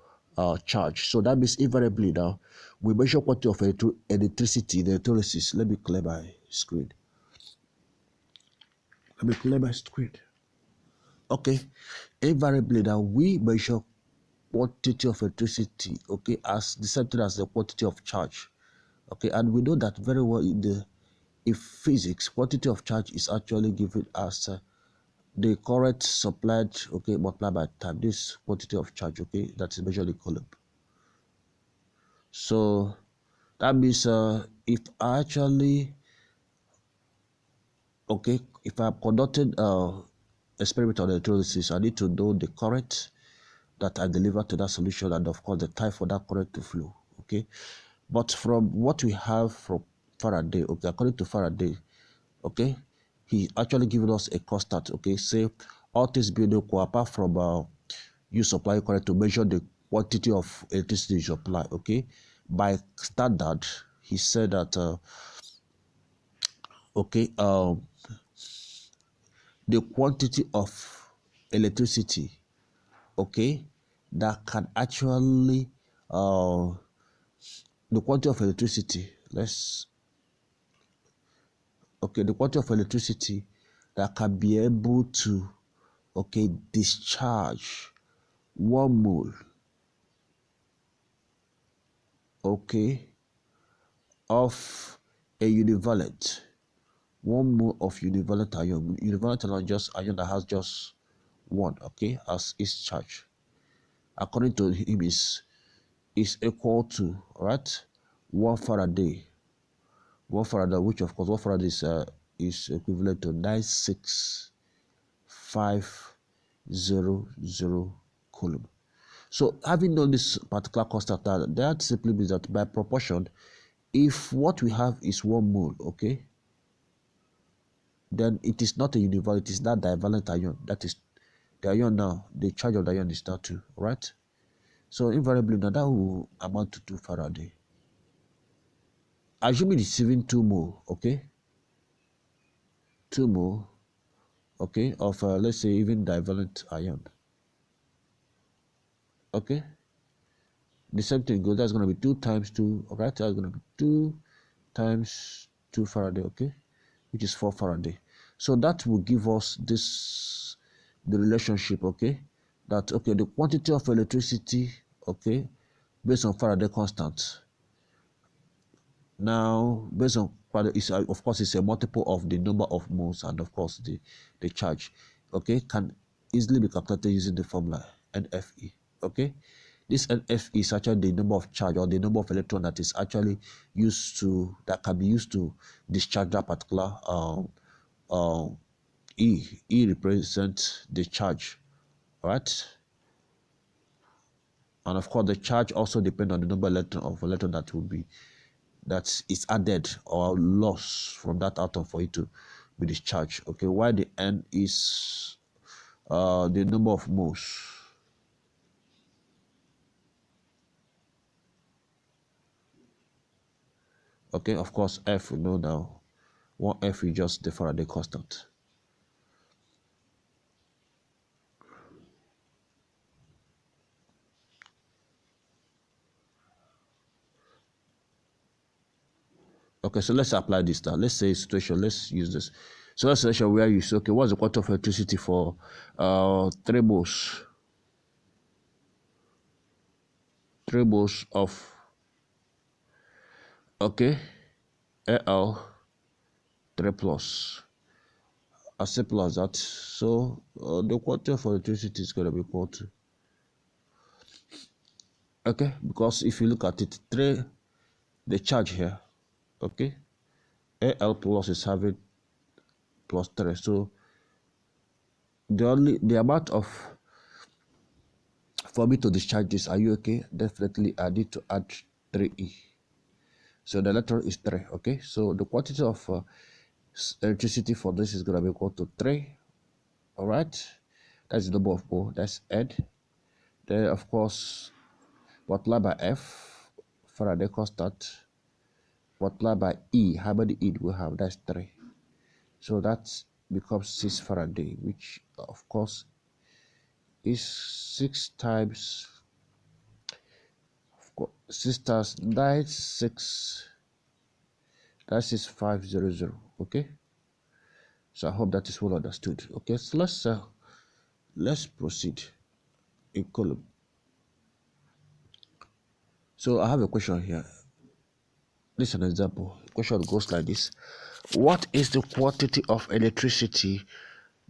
charge. So that means invariably now we measure quantity of electricity in electrolysis. Let me clear my screen. Okay, invariably now we measure quantity of electricity, okay, as the same thing as the quantity of charge, okay, and we know that very well in physics, quantity of charge is actually given as the current supplied, okay, multiplied by time. This quantity of charge, okay, that is measured in coulomb. So that means if I actually, okay, if I'm conducting experiment on electrolysis, I need to know the current that I deliver to that solution, and of course the time for that current to flow, okay? But from what we have from Faraday, okay, according to Faraday, okay, he actually given us a constant, okay, say all things being equal apart from you supply current to measure the quantity of electricity you supply, okay. By standard, he said that okay, the quantity of electricity, okay, that can actually the quantity of electricity, let's okay, the quantity of electricity that can be able to, okay, discharge 1 mole, okay, of a univalent, 1 mole of univalent ion. Univalent ion just ion that has just one, okay, as its charge. According to him, is equal to, right, 1 Faraday. 1 Faraday, which of course 1 Faraday is equivalent to 96500 coulomb. So having known this particular constant, that simply means that by proportion, if what we have is 1 mole, okay, then it is not a univalent, it is not divalent ion. That is the ion now, the charge of the ion is now 2, right? So invariably now that will amount to 2 Faraday. Assuming it's even 2 mole, okay, 2 mole, okay, of let's say even divalent ion, okay. The same thing goes, that's going to be 2 times 2, right? That's going to be 2 times 2 Faraday, okay, which is 4 Faraday. So that will give us this, the relationship, okay, that, okay, the quantity of electricity, okay, based on Faraday constant. Now, based on Faraday, is of course, it's a multiple of the number of moles and of course the charge, okay, can easily be calculated using the formula NFE, okay. This NFE is actually the number of charge or the number of electron that is actually used to, that can be used to discharge that particular E represents the charge, right? And of course, the charge also depends on the number of electron that will be, that is added or lost from that atom for it to be discharged. Okay, while the N is the number of moles. Okay, of course, F we know now. 1F is just the Faraday constant. Okay, so let's apply this now. Let's say a situation, let's use this. So let's situation where you say, okay, what's the quantity of electricity for 3 moles? 3 moles of, okay, Al 3 plus. As simple as that. So the quantity of electricity is going to be equal to, okay, because if you look at it, 3, the charge here, okay, Al plus is having plus 3. So the amount of, for me to discharge this, are you okay? Definitely I need to add 3E. So the electron is 3, okay? So the quantity of electricity for this is going to be equal to 3, all right? That's the number of mole, that's N. Then, of course, multiply by F, Faraday constant, multiply by E, how many E do we have? That's 3. So that becomes 6 Faraday, which, of course, is 6 times, 6 times 9, 6, that is 500, okay? So I hope that is well understood. Okay, so let's proceed in column. So I have a question here. This is an example. The question goes like this: what is the quantity of electricity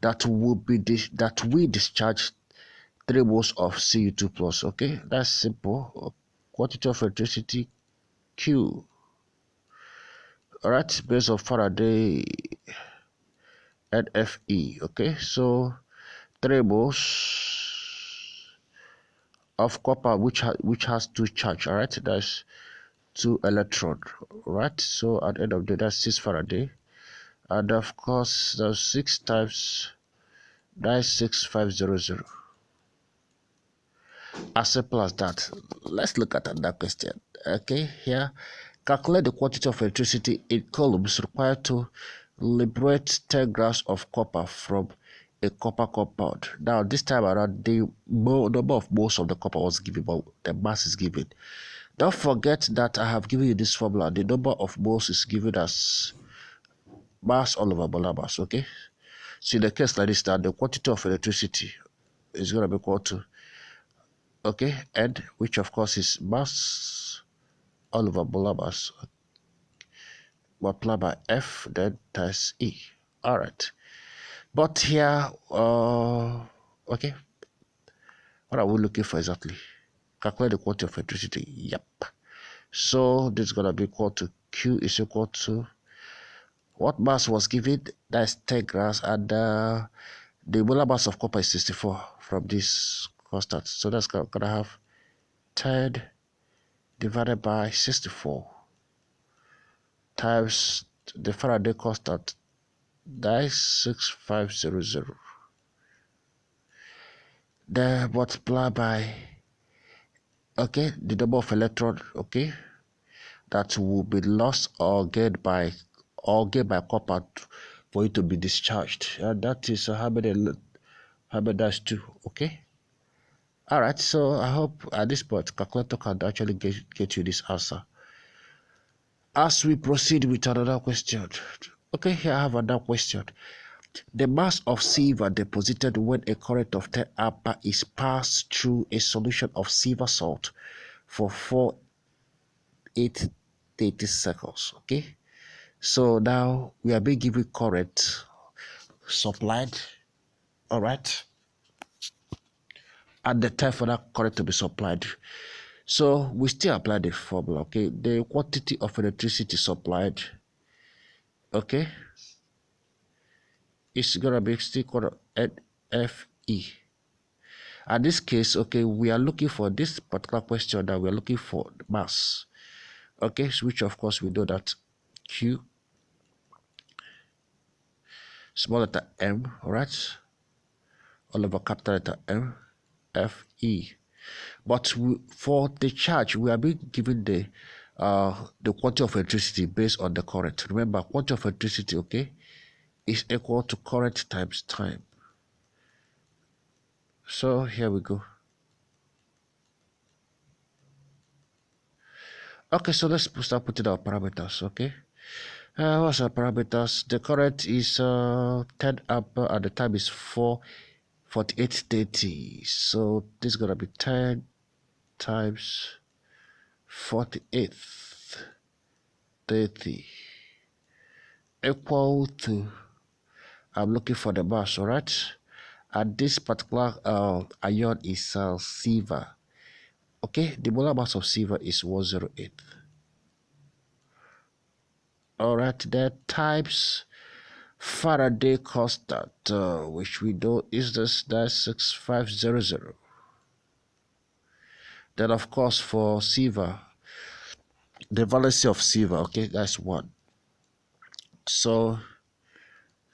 that will be that we discharge 3 moles of Cu2 plus? Okay, that's simple. Quantity of electricity Q. All right, based on Faraday NFE. Okay, so 3 moles of copper which has 2 charge. All right, that's 2 electrode, right? So at the end of the day, that's 6 Faraday. And of course, the 6 times, that's 6500. As simple as that. Let's look at another question. Okay, here, calculate the quantity of electricity in coulombs required to liberate 10 grams of copper from a copper compound. Now, this time around, the number of moles of the copper was given, but the mass is given. Don't forget that I have given you this formula. The number of moles is given as mass all over molar mass, okay? So in the case like this, that the quantity of electricity is going to be equal to, okay, N, which of course is mass all over molar mass, multiplied by F, then times E. All right. But here, okay, what are we looking for exactly? Calculate the quantity of electricity. Yep. So this is going to be equal to Q is equal to what mass was given? That's 10 grams, and the molar mass of copper is 64 from this constant. So that's going to have 10 divided by 64 times the Faraday constant. That is 6500. Then multiply by, okay, the number of electrons, okay, that will be lost or gained by copper for it to be discharged. And that is how many that's 2, okay? All right, so I hope at this point calculator can actually get you this answer. As we proceed with another question, okay, here I have another question. The mass of silver deposited when a current of 10 ampere is passed through a solution of silver salt for 4,830 seconds, okay? So now we are being given current supplied, all right, at the time for that current to be supplied. So we still apply the formula, okay? The quantity of electricity supplied, okay, is gonna be equal to NFE. In this case, okay, we are looking for this particular question that we are looking for mass, okay, which of course we know that Q small letter M, all right, all over capital letter M, F, E. But for the charge, we are being given the quantity of electricity based on the current. Remember, quantity of electricity, okay, is equal to current times time. So here we go. Okay, so let's start putting our parameters, okay? What's our parameters? The current is 10 ampere and the time is 4830. So this is gonna be 10 times 4830 equal to, I'm looking for the mass, all right? And this particular ion is silver. Okay, the molar mass of silver is 108. All right, that times Faraday constant, which we know is this, that's 6500. Then of course for silver, the valency of silver, okay, that's 1. So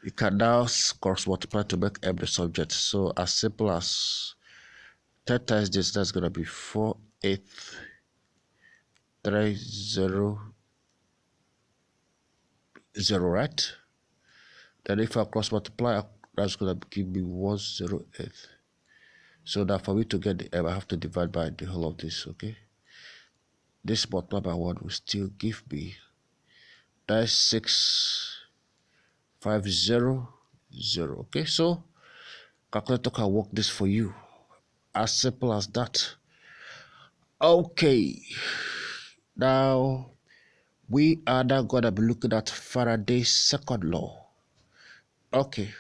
you can now cross multiply to make M the subject. So as simple as 10 times this, that's gonna be 4830, right? Then if I cross multiply, that's gonna give me 108. So that for me to get the M, I have to divide by the whole of this, okay? This multiplied by 1 will still give me, that's 6500, okay? So calculator can work this for you, as simple as that. Okay, now we are now gonna be looking at Faraday's second law. Okay,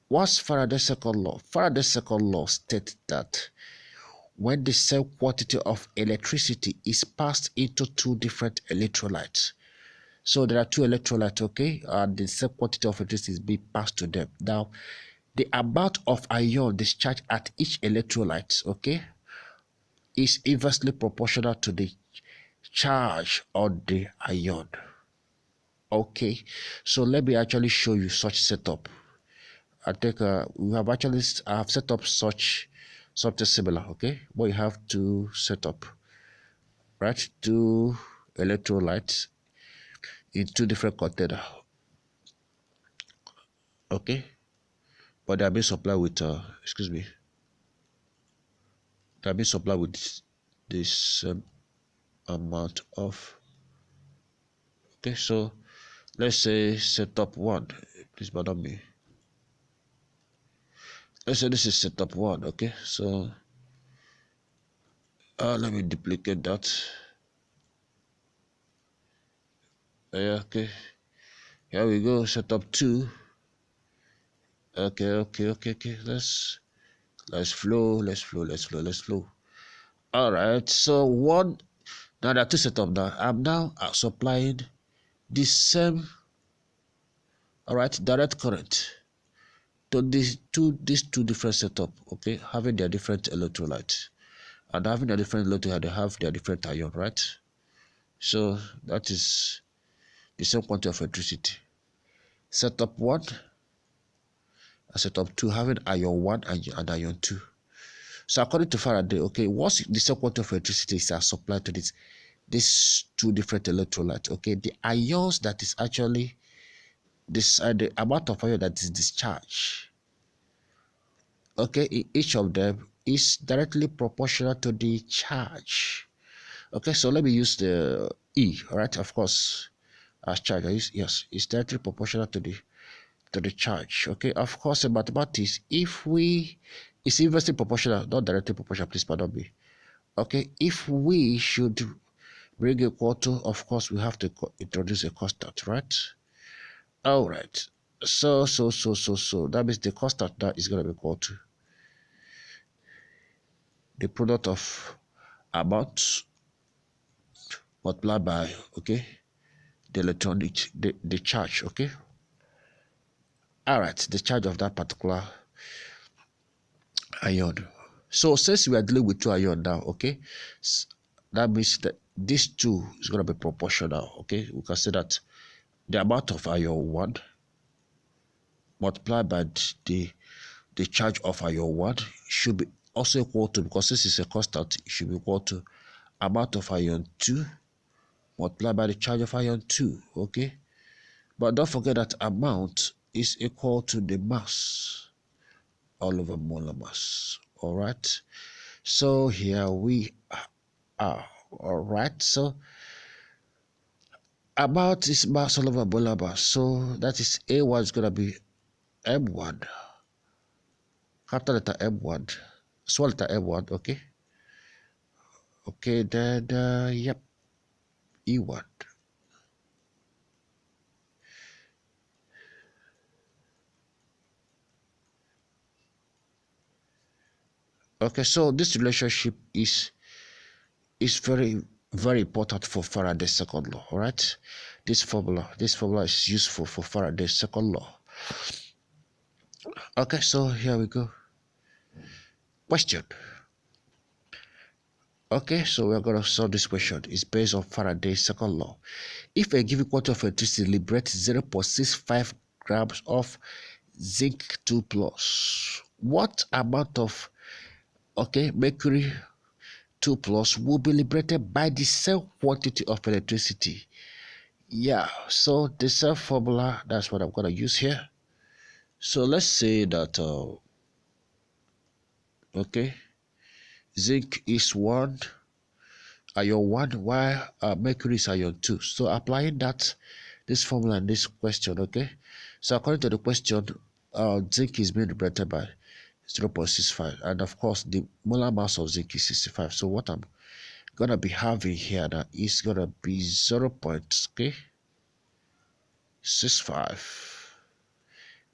what's Faraday's second law? Faraday's second law states that when the same quantity of electricity is passed into 2 different electrolytes, so there are 2 electrolytes, okay, and the same quantity of electricity is being passed to them. Now the amount of ion discharged at each electrolyte, okay, is inversely proportional to the charge on the ion. Okay, so let me actually show you such setup. I think we have actually I have set up such something similar. Okay, but you have to set up, right, two electrolytes in two different containers. Okay, but they are being supplied with excuse me, they are being supplied with this amount of. Okay, so let's say setup one. Please pardon me. Let's say this is setup one. Okay, so let me duplicate that. Yeah, okay, here we go. Setup two. Okay. Let's flow. All right. So one. Now there are two setup. Now I'm now supplying the same. All right, direct current to these two different setup. Okay, having their different electrolytes and having their different electrolyte, they have their different ion, right? So that is the same quantity of electricity. Setup one and setup two having ion one and ion two. So according to Faraday, okay, what's the same quantity of electricity is supplied to these two different electrolytes? Okay, the ions that is actually this the amount of ion that is discharged. Okay, each of them is directly proportional to the charge. Okay, so let me use the E, all right, of course, as charge. Yes, it's directly proportional to the charge. Okay, of course, in mathematics, if we it's inversely proportional, not directly proportional, please pardon me. Okay, if we should bring equal to, of course, we have to introduce a constant, right? All right. So that means the constant that is going to be equal to the product of amount multiplied by, okay, the electronic, the charge, okay. All right, the charge of that particular ion. So since we are dealing with two ion now, okay, that means that these two is going to be proportional. Okay, we can say that the amount of ion one multiplied by the charge of ion one should be also equal to, because this is a constant, it should be equal to amount of ion two multiplied by the charge of ion two. Okay, but don't forget that amount is equal to the mass all over molar mass. All right, so here we are. All right, so about is mass all over molar mass, so that is A1 is going to be M1, capital letter M1, small letter M1. Okay, then yep, E1. Okay, so this relationship is very important for Faraday's second law. All right, this formula is useful for Faraday's second law. Okay, so here we go. Question. Okay, so we're going to solve this question. It's based on Faraday's second law. If a given quantity of electricity liberates 0.65 grams of zinc 2 plus, what amount of mercury 2 plus will be liberated by the same quantity of electricity? Yeah, so the same formula, that's what I'm going to use here. So let's say that zinc is 1, ion 1, while mercury is ion 2. So applying this formula in this question, okay, so according to the question, zinc is being liberated by 0.65, and of course the molar mass of zinc is 65. So what I'm gonna be having here now is gonna be 0.65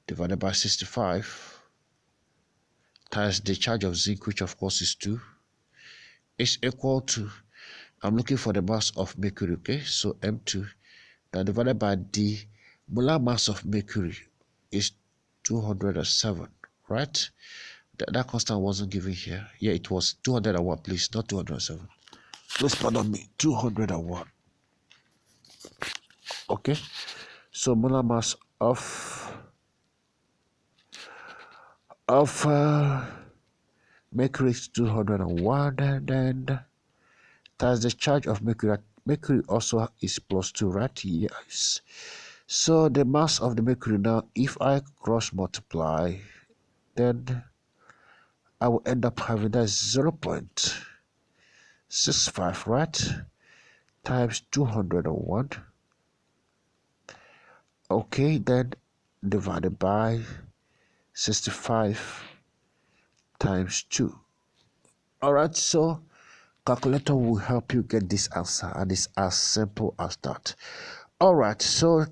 divided by 65 times the charge of zinc, which of course is 2, is equal to, I'm looking for the mass of mercury, okay, so M2, now divided by the molar mass of mercury is 207, right? That constant wasn't given here. Yeah, it was 201, please, not 207. Please pardon me. 201. Okay. So molar mass of mercury is 201, and then that's the charge of mercury. Mercury also is +2, right? Yes. So the mass of the mercury now, if I cross multiply, then I will end up having that 0.65, right? Times 201. Okay, then divided by 65 times 2. Alright, so calculator will help you get this answer, and it's as simple as that. Alright, so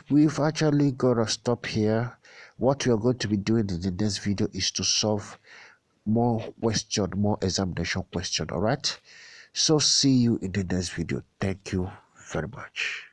we've actually got to stop here. What we are going to be doing in the next video is to solve more examination question. Alright, so see you in the next video. Thank you very much.